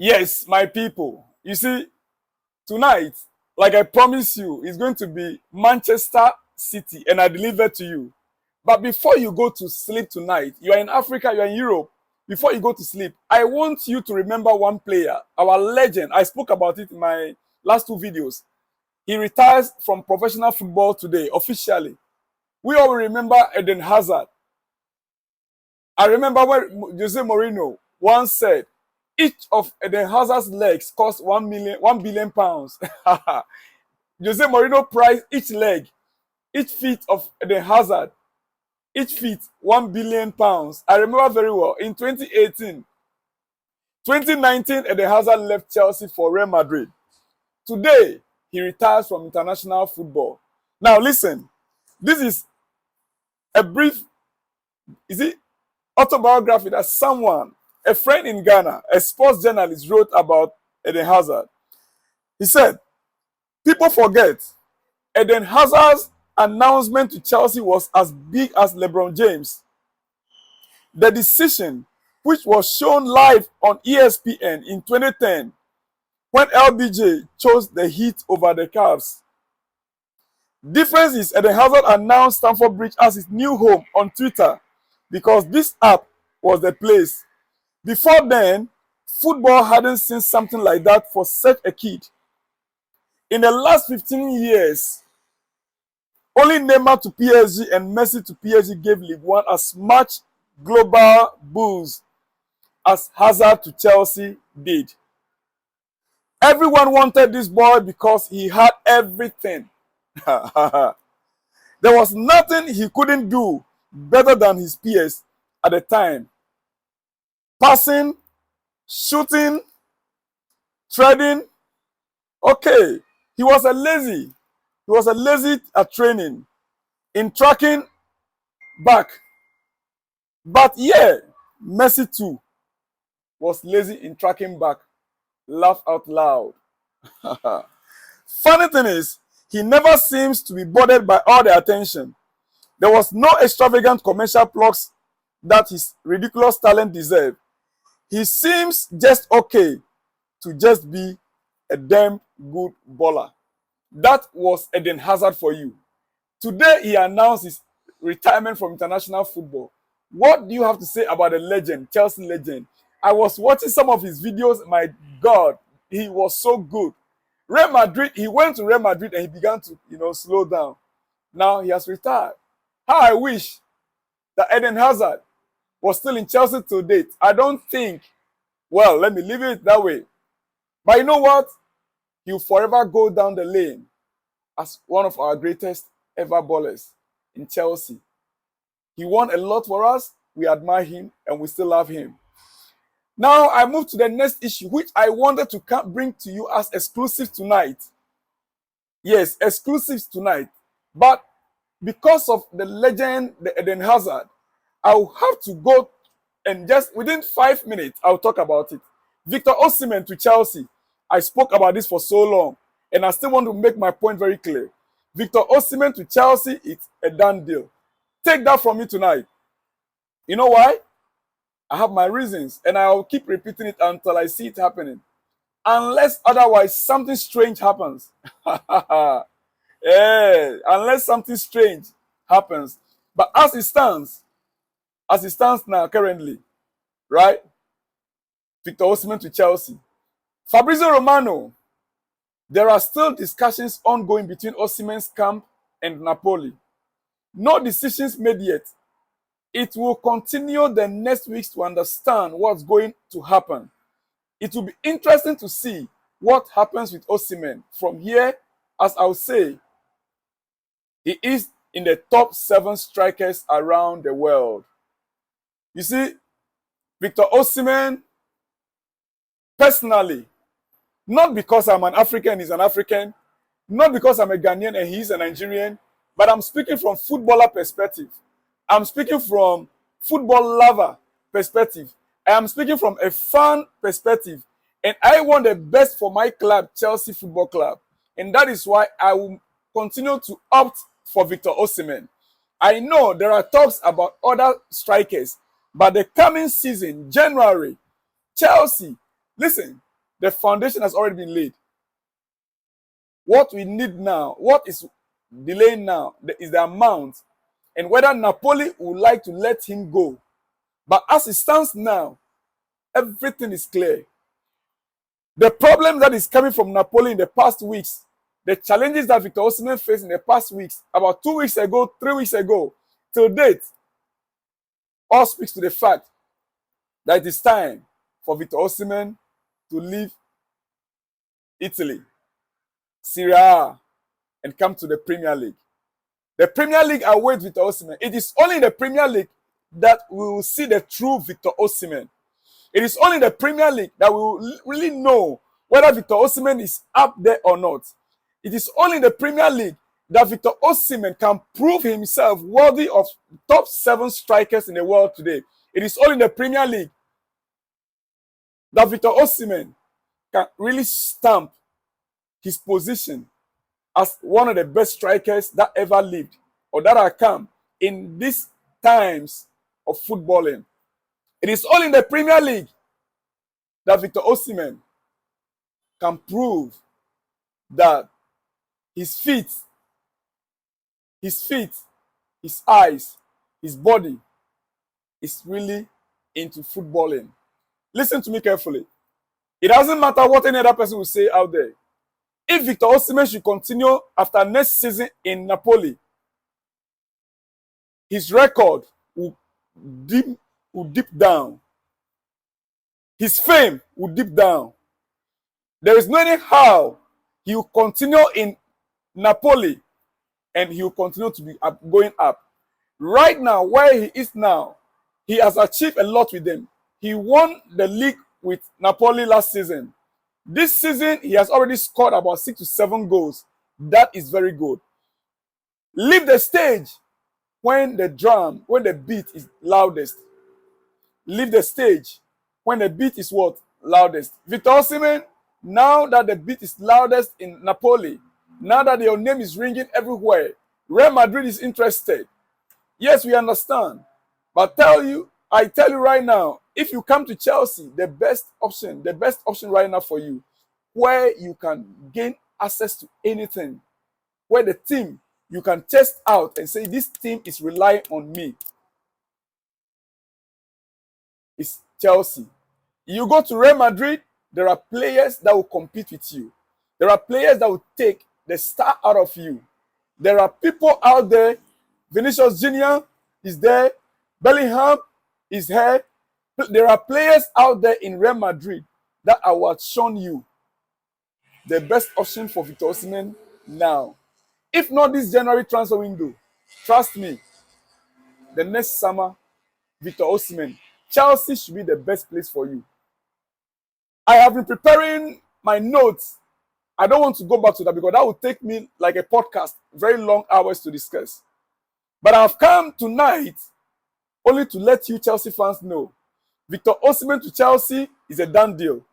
Yes, my people. You see, tonight, like I promised you, it's going to be Manchester City, and I deliver to you. But before you go to sleep tonight, you are in Africa, you are in Europe. Before you go to sleep, I want you to remember one player, our legend. I spoke about it in my last two videos. He retires from professional football today, officially. We all remember Eden Hazard. I remember when Jose Mourinho once said, each of Eden Hazard's legs cost 1 billion pounds. Jose Mourinho priced each leg, each feet of Eden Hazard, each feet 1 billion pounds. I remember very well. In 2018, 2019, Eden Hazard left Chelsea for Real Madrid. Today, he retires from international football. Now, listen, this is a brief, autobiography that someone, a friend in Ghana, a sports journalist, wrote about Eden Hazard. He said, people forget Eden Hazard's announcement to Chelsea was as big as LeBron James. The decision, which was shown live on ESPN in 2010, when LBJ chose the Heat over the Cavs. Difference is Eden Hazard announced Stamford Bridge as his new home on Twitter because this app was the place. Before then, football hadn't seen something like that for such a kid. In the last 15 years, only Neymar to PSG and Messi to PSG gave League One as much global boost as Hazard to Chelsea did. Everyone wanted this boy because he had everything. There was nothing he couldn't do better than his peers at the time. Passing, shooting, threading. Okay, he was a lazy at training, in tracking back. But yeah, Messi too was lazy in tracking back. Laugh out loud. Funny thing is, he never seems to be bothered by all the attention. There was no extravagant commercial plots that his ridiculous talent deserved. He seems just okay to just be a damn good baller. That was Eden Hazard for you. Today, he announced his retirement from international football. What do you have to say about the legend, Chelsea legend? I was watching some of his videos. My God, he was so good. Real Madrid, he went to Real Madrid and he began to, slow down. Now he has retired. How I wish that Eden Hazard was still in Chelsea to date. I don't think, well, let me leave it that way. But you know what? He'll forever go down the lane as one of our greatest ever ballers in Chelsea. He won a lot for us. We admire him and we still love him. Now I move to the next issue, which I wanted to bring to you as exclusive tonight. Yes, exclusives tonight. But because of the legend, the Eden Hazard, I'll have to go and just within 5 minutes, I'll talk about it. Victor Osimhen to Chelsea. I spoke about this for so long, and I still want to make my point very clear. Victor Osimhen to Chelsea, it's a done deal. Take that from me tonight. You know why? I have my reasons, and I'll keep repeating it until I see it happening. Unless otherwise something strange happens. Yeah, unless something strange happens. But as it stands now currently, right? Victor Osimhen to Chelsea. Fabrizio Romano, there are still discussions ongoing between Osimhen's camp and Napoli. No decisions made yet. It will continue the next weeks to understand what's going to happen. It will be interesting to see what happens with Osimhen. From here, as I'll say, he is in the top 7 strikers around the world. You see, Victor Osimhen, personally, not because I'm an African, he's an African, not because I'm a Ghanaian and he's a Nigerian, but I'm speaking from footballer perspective. I'm speaking from football lover perspective. I'm speaking from a fan perspective. And I want the best for my club, Chelsea Football Club. And that is why I will continue to opt for Victor Osimhen. I know there are talks about other strikers, but the coming season, January, Chelsea, listen, The foundation has already been laid. What we need now, what is delaying now, is the amount and whether Napoli would like to let him go. But as it stands now, everything is clear. The problem that is coming from Napoli in the past weeks, the challenges that Victor Osimhen faced in the past weeks, about 2 weeks ago, 3 weeks ago, till date, all speaks to the fact that it is time for Victor Osimhen to leave Italy, Serie A, and come to the Premier League. The Premier League awaits Victor Osimhen. It is only in the Premier League that we will see the true Victor Osimhen. It is only in the Premier League that we will really know whether Victor Osimhen is up there or not. It is only in the Premier League that Victor Osimhen can prove himself worthy of top 7 strikers in the world today. It is only in the Premier League that Victor Osimhen can really stamp his position as one of the best strikers that ever lived or that have come in these times of footballing. It is only in the Premier League that Victor Osimhen can prove that his feet, his eyes, his body is really into footballing. Listen to me carefully. It doesn't matter what any other person will say out there. If Victor Osimhen should continue after next season in Napoli, his record will dip down. His fame will dip down. There is no any how he will continue in Napoli and he will continue to be going up. Right now, where he is now, he has achieved a lot with them. He won the league with Napoli last season. This season, he has already scored about 6 to 7 goals. That is very good. Leave the stage when the beat is loudest. Leave the stage when the beat is what? Loudest. Victor Osimhen, now that the beat is loudest in Napoli, now that your name is ringing everywhere, Real Madrid is interested. Yes, we understand. But I tell you right now, if you come to Chelsea, the best option right now for you, where you can gain access to anything, where the team you can test out and say, this team is relying on me, is Chelsea. You go to Real Madrid, there are players that will compete with you. There are players that will take the star out of you. There are people out there, Vinicius Jr. is there, Bellingham is here. There are players out there in Real Madrid that I will show you the best option for Victor Osimhen now. If not this January transfer window, trust me, the next summer, Victor Osimhen, Chelsea should be the best place for you. I have been preparing my notes. I don't want to go back to that because that would take me like a podcast, very long hours to discuss. But I've come tonight only to let you Chelsea fans know Victor Osimhen to Chelsea is a done deal.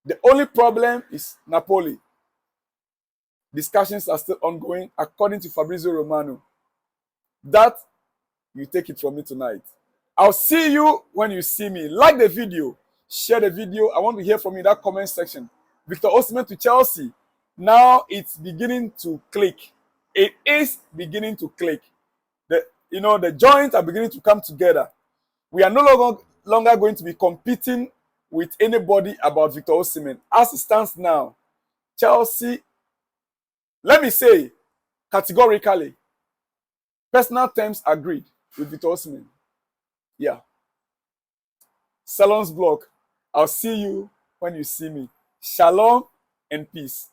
The only problem is Napoli. Discussions are still ongoing according to Fabrizio Romano. That, you take it from me tonight. I'll see you when you see me. Like the video, share the video. I want to hear from you in that comment section. Victor Osimhen to Chelsea. Now it's beginning to click. It is beginning to click. The joints are beginning to come together. We are no longer going to be competing with anybody about Victor Osimhen. As it stands now, Chelsea, let me say categorically, personal terms agreed with Victor Osimhen. Yeah. Salon's blog. I'll see you when you see me. Shalom and peace.